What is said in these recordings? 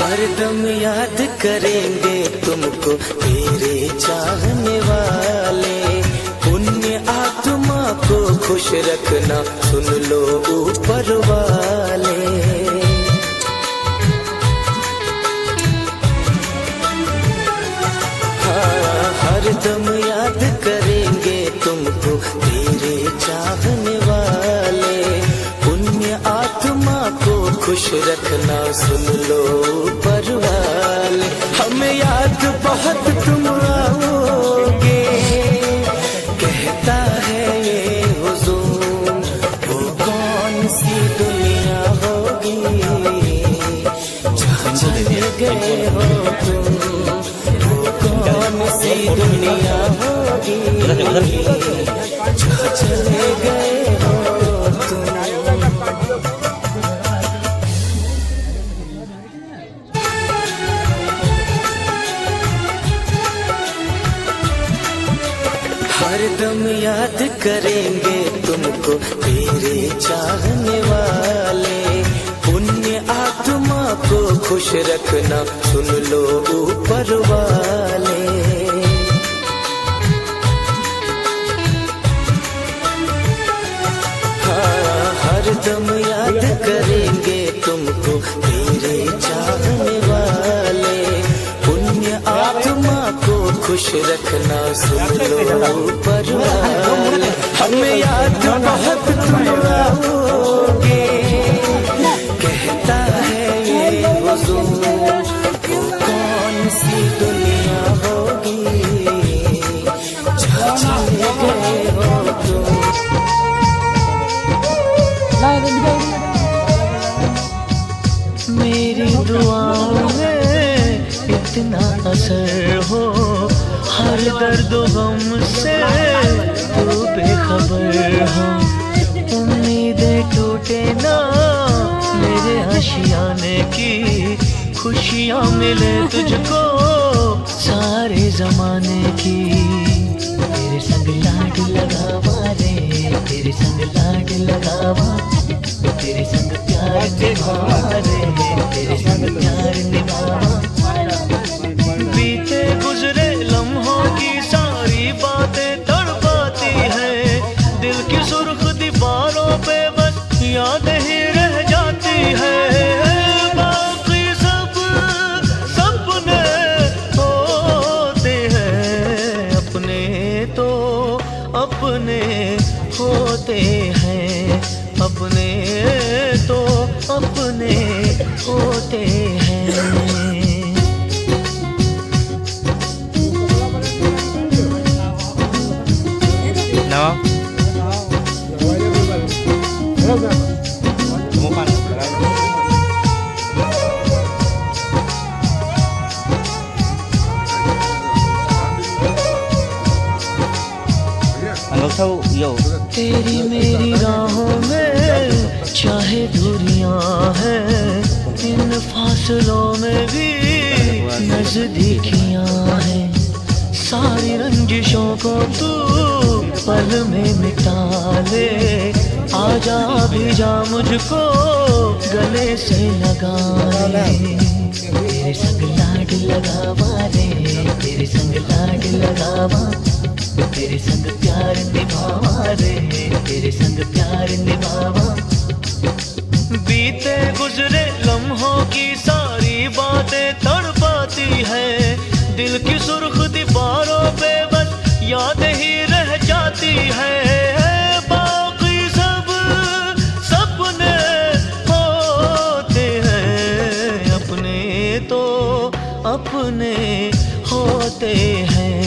हरदम याद करेंगे तुमको तेरे चाहने वाले। पुण्य आत्मा को खुश रखना सुन लो ऊपर वाले। हाँ, हरदम याद करेंगे तुमको तेरे चाहने वाले। पुण्य आत्मा को खुश रखना सुन लो ऊपर वाले। हमें याद बहुत तुम आओगे, कहता है ये हुजूर। वो कौन सी दुनिया होगी जहाँ चले गए हो तुम। वो कौन सी दुनिया होगी जहाँ चले गए हो तुम। हरदम याद करेंगे तुमको तेरे चाहने वाले। पुण्य आत्मा को खुश रखना सुन लो ऊपर वाले। हाँ, हरदम याद करेंगे तुमको तेरे चाहने वाले। पुण्य आत्मा को खुश रखना सुन लो ऊपर वाले। हमें याद बहुत तुम आओगे, कहता है ये हुजूर। वो कौन सी दुनिया होगी जहाँ चले गए हो तुम। मेरी दुआओं में इतना असर हो, हर दर्द गम से तू बेखबर हो। उम्मीदें टूटे ना मेरे आशियाने की, खुशियाँ मिले तुझको सारे जमाने की। तेरे संग लाड लगावा रे, तेरे संग लाड लगावा। तेरे संग प्यार निभावा रे, तेरे संग प्यार निभावा। बीते गुजरे लम्हों की सारी बातें तड़पाती है। दिल की सुर्ख दीवारों पे बस याद ही रह जाती है। बाकी सब सपने होते हैं, अपने तो अपने होते हैं। अपने तो अपने होते हैं। तेरी मेरी राहों में चाहे दूरियां हैं, इन फासलों में भी नजदीकियां हैं। सारी रंजिशों को तू पल में मिटा ले। आजा भी जा मुझको गले से लगा ले। तेरे संग लाड लगावा रे, तेरे संग लाड लगावा। तेरे संग प्यार निभावा रे, तेरे संग प्यार निभावा। बीते गुजरे लम्हों की सारी बातें तड़पाती है। दिल की सुर्ख दीवारों पे बस याद ही रह जाती है। बाकी सब सपने होते हैं, अपने तो अपने होते हैं।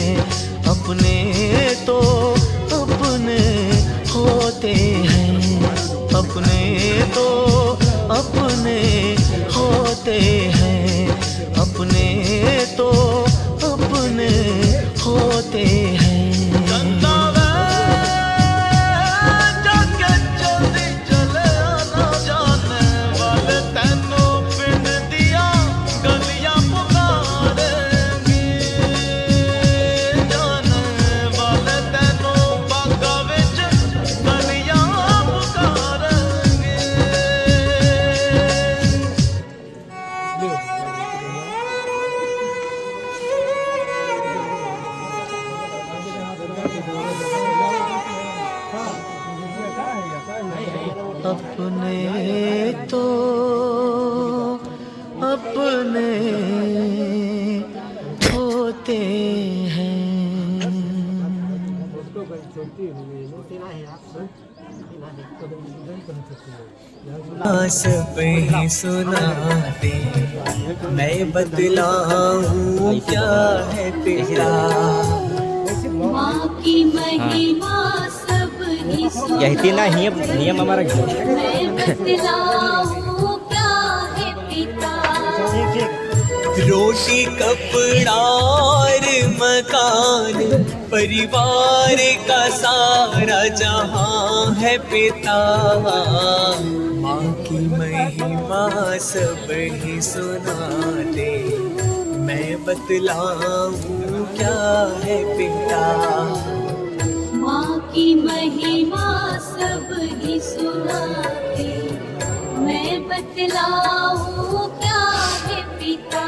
अपने तो अपने होते हैं। अपने तो अपने होते हैं। अपने तो अपने होते हैं। अपने होते हैं। सब ही सुनाते मैं बतलाऊं क्या है पिता। माँ की महिमा सब ही यही ना नियम हमारा मैं बतलाऊं क्या है पिता। रोटी कपड़ा और मकान परिवार का सारा जहां है पिता। माँ की महिमा सब ही सुना दे मैं बतलाऊं क्या है पिता। माँ की महिमा सब ही सुनाते मैं बतलाऊं क्या है पिता।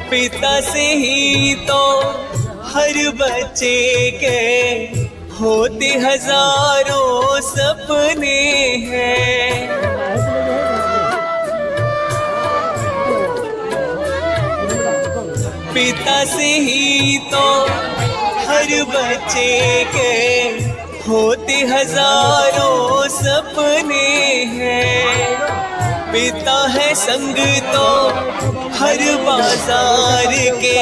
पिता से ही तो हर बच्चे के होते हजारों सपने हैं। पिता से ही तो हर बच्चे के होते हजारों सपने हैं। पिता है संग तो हर बाजार के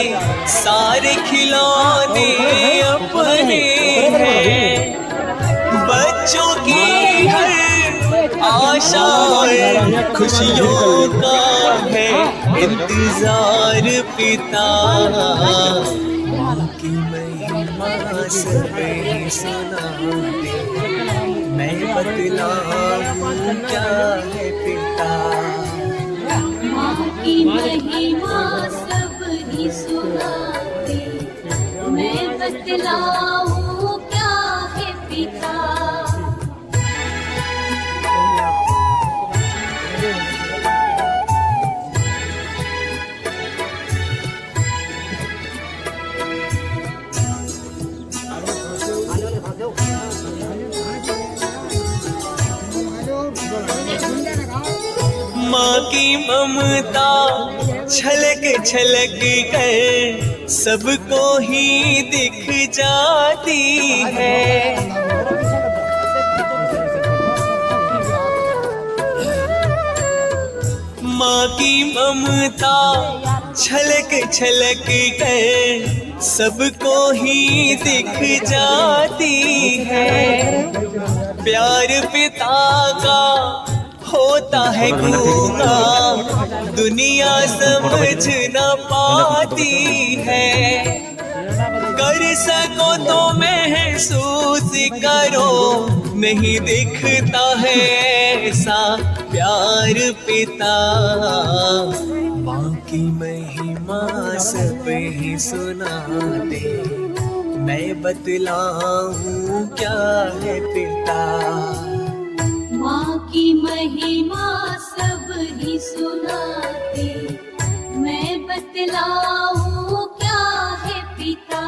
सारे खिलौने अपने हैं। बच्चों की हर आशा और खुशियों का है इंतजार पिता। माँ की महिमा सब ही सुना दे मैं बतलाऊं क्या है पिता। माँ की महिमा सब ही सुनाते मैं बतलाऊं क्या है पिता। माँ की ममता छलक छलक कर सबको ही दिख जाती है। माँ की ममता छलक छलक कर सबको ही दिख जाती है। प्यार पिता का होता है गूंगा दुनिया समझ न पाती है। कर सको तो महसूस करो नहीं दिखता है ऐसा प्यार पिता। माँ की महिमा सब ही सुना दे मैं बतलाऊं क्या है पिता। माँ की महिमा सब ही सुनाते मैं बतलाऊं क्या है पिता।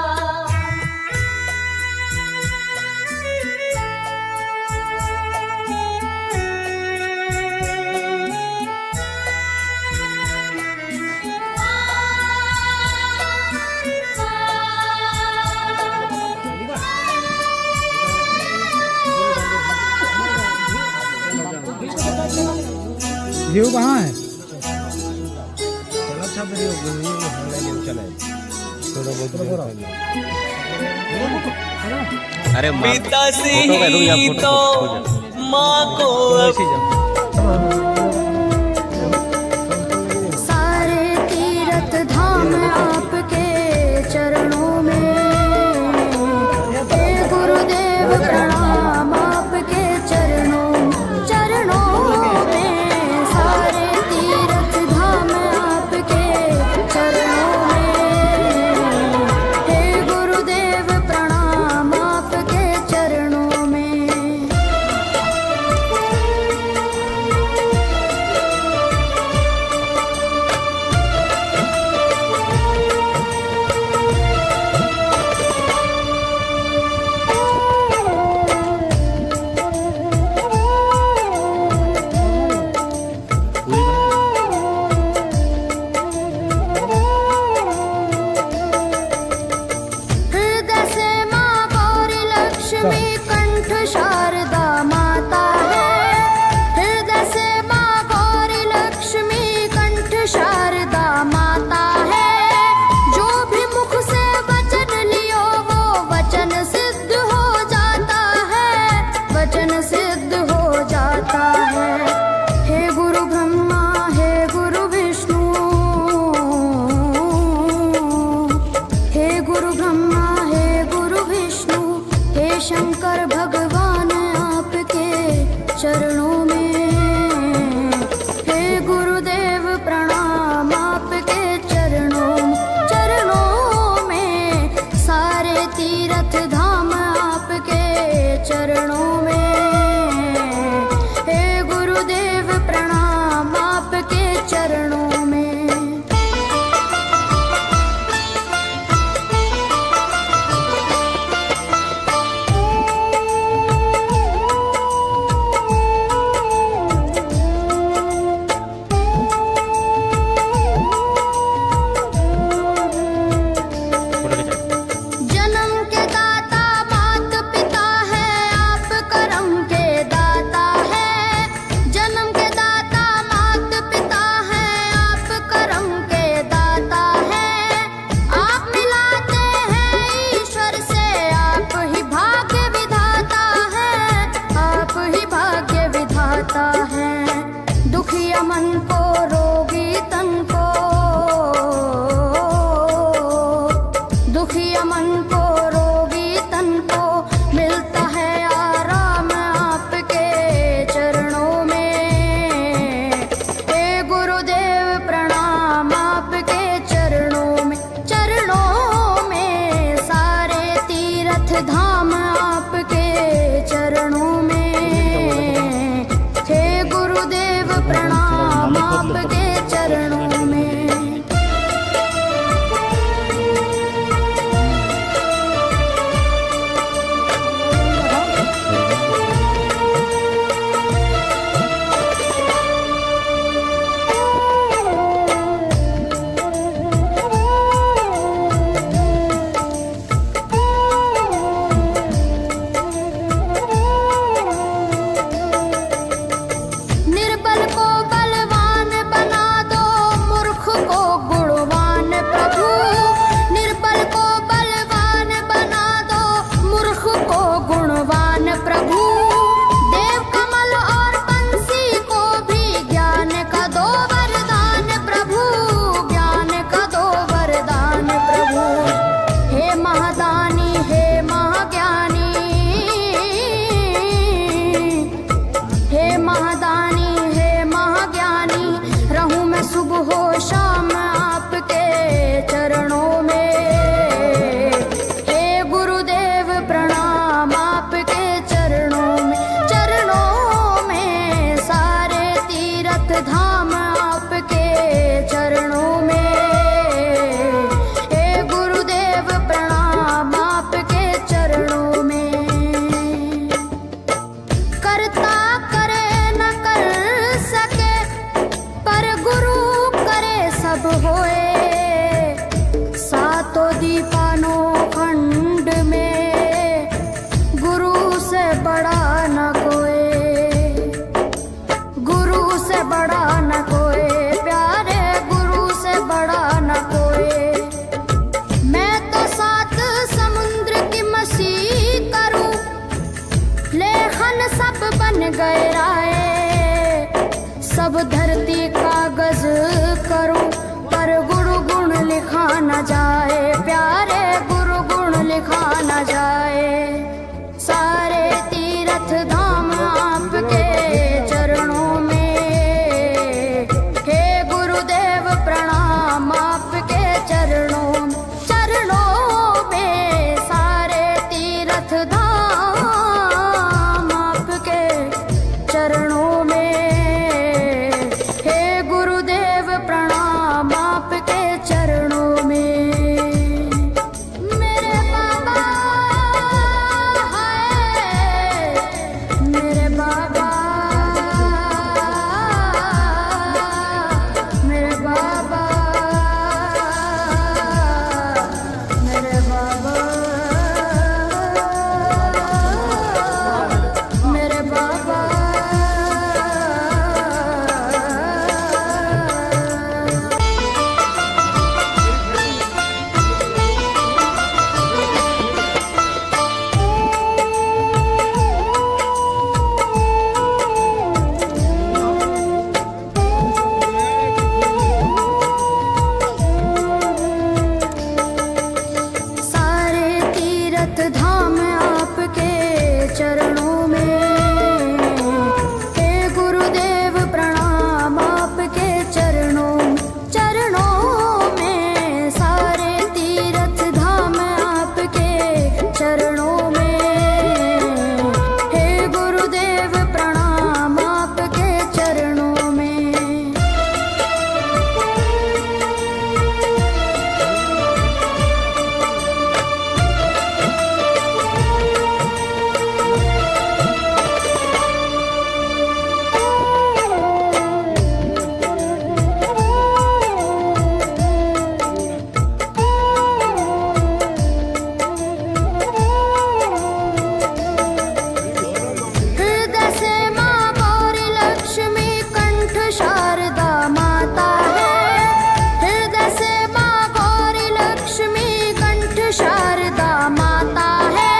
व्यू कहाँ है? अरे पिता से ही तो माँ को सारे तीर्थ धाम आपके चरणों में, हे गुरुदेव प्रणाम आपके चरणों में। सारे आपके चरणों में। निर्बल को बलवान बना दो, मूर्ख को गुणवान प्रभु। निर्बल को बलवान बना दो, मूर्ख को गुणवान प्रभु। देव कमल और बंसी को भी ज्ञान का दो वरदान प्रभु, ज्ञान का दो वरदान प्रभु। हे महादानी हे महाज्ञानी, हे महादानी हे महाज्ञानी, रहूं मैं सुबह हो शाम आपके चरणों में। हे गुरुदेव प्रणाम आपके चरणों में, चरणों में सारे तीर्थ धाम आपके चरणों में। हे गुरुदेव प्रणाम आपके चरणों में। करता करे न कर सके, पर गुरु करे सब होए। सातों दीपानों खंड में गुरु से बड़ा न कोई, गुरु से बड़ा न कोई, प्यारे गुरु से बड़ा न कोई। मैं तो सात समुद्र की मसी करूं, लेखन सब बन गए राय। सब धरती कागज करूं, पर गुरु गुण लिखा न जाए, प्यारे गुरु गुण लिखा न जाए। सारे तीर्थ धाम आपके चरणों में। हे गुरुदेव प्रणाम आपके चरणों में, चरणों में सारे तीर्थ धाम आपके चरणों में। हे गुरुदेव प्रणाम आपके चरणों में। मेरे बाबा हाय, मेरे बाबा, मेरे बाबा, मेरे बाबा, मेरे बाबा। सारे तीर्थ धाम आपके चरणों में। हे गुरुदेव प्रणाम आपके चरणों में, चरणों में सारे तीर्थ धाम आपके चरणों में। हे गुरुदेव प्रणाम आपके चरणों में। हृदय से माँ गौरी लक्ष्मी कंठ शारदा माता है। हृदय से माँ गौरी लक्ष्मी कंठ शारदा माता है।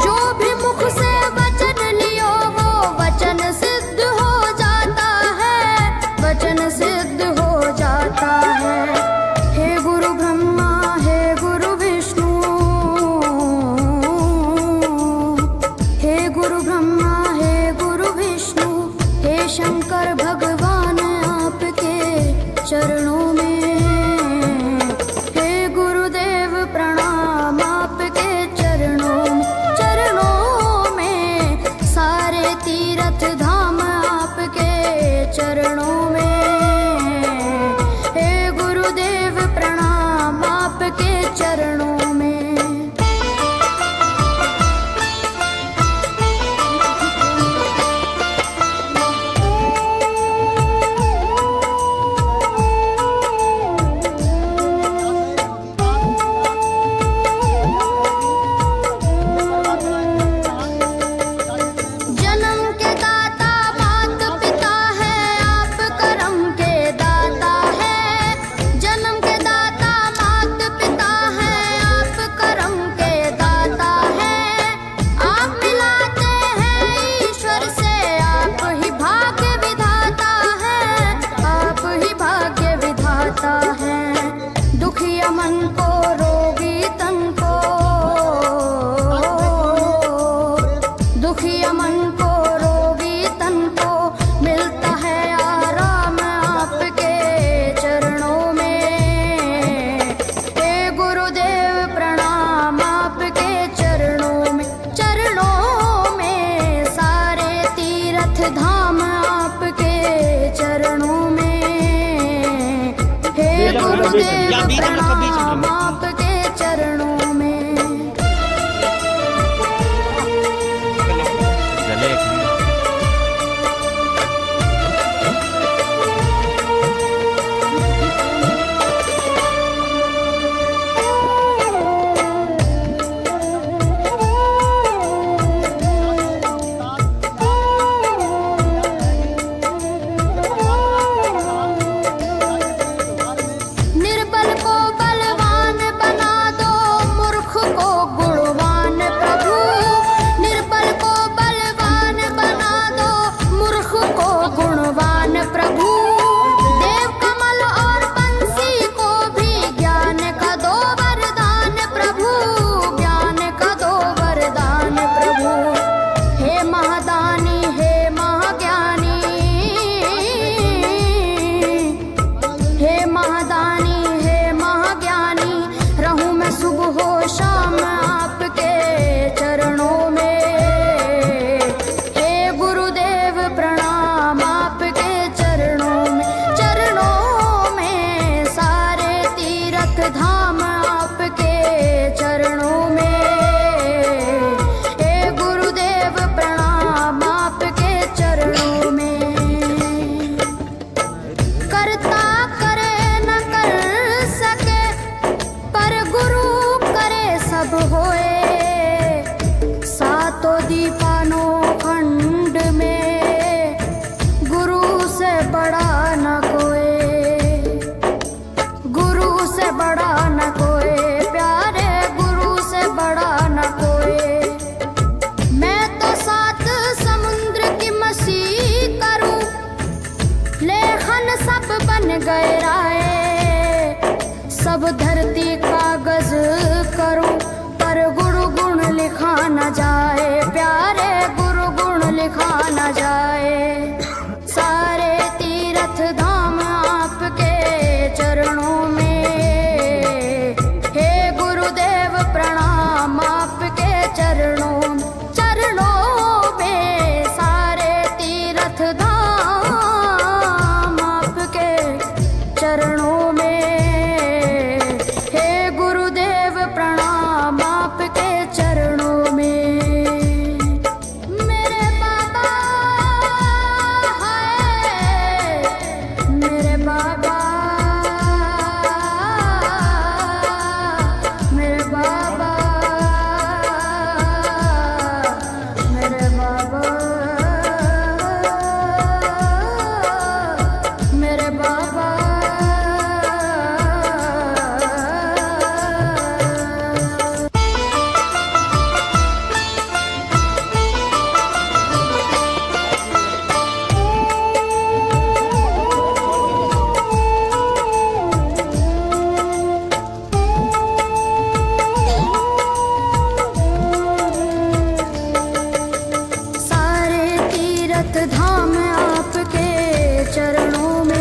जो भी मुख से वचन लियो वो वचन सिद्ध हो जाता है, वचन सिद्ध हो जाता है। हे गुरु ब्रह्मा हे गुरु विष्णु, हे गुरु ब्रह्मा हे गुरु विष्णु, हे शंकर भगवान आपके चरणों में। हे गुरुदेव प्रणाम आपके चरणों में, चरणों में सारे तीर्थ धाम आपके चरणों में। गुरुदेव प्रणाम आपके चरणों में। निर्बल को बलवान बना दो, मूर्ख को गुणवान प्रभु। निर्बल को बलवान बना दो, मूर्ख को गुणवान प्रभु। देव कमल और बंसी को भी ज्ञान का दो वरदान प्रभु, ज्ञान का दो वरदान प्रभु। हे महादानी हे महाज्ञानी, हे महादानी हे महाज्ञानी, रहूं मैं सुबह हो शाम आपके चरणों में। हे गुरुदेव प्रणाम आपके चरणों में, चरणों में सारे तीर्थ धाम आपके चरणों में। हे गुरुदेव प्रणाम आपके चरणों में। करता करे न कर सके, पर गुरु करे सब होए। सातों दीपानों खंड में गुरु से बड़ा न कोई, गुरु से बड़ा न कोई प्यारे, गुरु से बड़ा न कोई। मैं तो सात समुद्र की मसी करूं, लेखन सब बन गए राय। सब धरती कागज करूं, पर गुरु गुण लिखा न जाए प्यारे, गुरु गुण लिखा न जाए। सारे तीर्थ धाम आपके चरणों में। हे गुरुदेव प्रणाम आपके चरणों में, चरणों में सारे तीर्थ धाम आपके चरणों में। हे गुरुदेव प्रणाम आपके चरणों में। मेरे बाबा हाय, मेरे बाबा, मेरे बाबा, मेरे बाबा, मेरे बाबा। सारे तीर्थ धाम आपके चरणों में।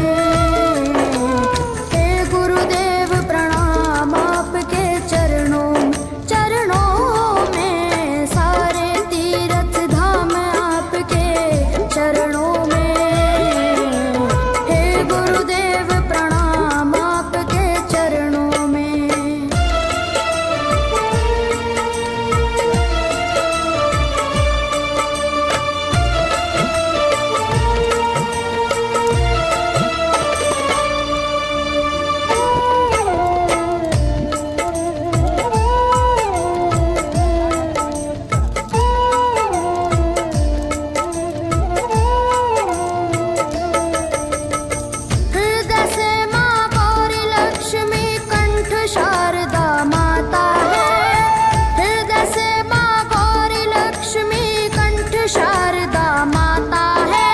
हे गुरुदेव प्रणाम आपके चरणों में, चरणों में सारे तीर्थ धाम आपके चरणों में। हे गुरुदेव प्रणाम आपके चरणों में। हृदय से माँ गौरी लक्ष्मी कंठ शारदा माता है। हृदय से माँ गौरी लक्ष्मी कंठ शारदा माता है।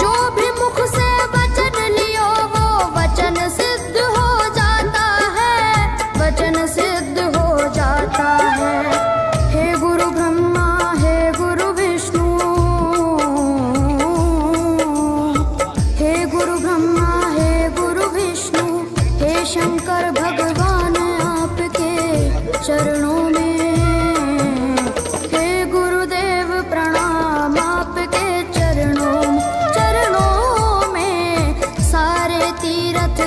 जो भी मुख से वचन लियो वो वचन सिद्ध हो जाता है, वचन सिद्ध हो जाता है। हे गुरु ब्रह्मा हे गुरु विष्णु, हे गुरु ब्रह्मा हे गुरु विष्णु, हे शंकर भगवान आपके चरणों में। हे गुरुदेव प्रणाम आपके चरणों में, चरणों में सारे तीर्थ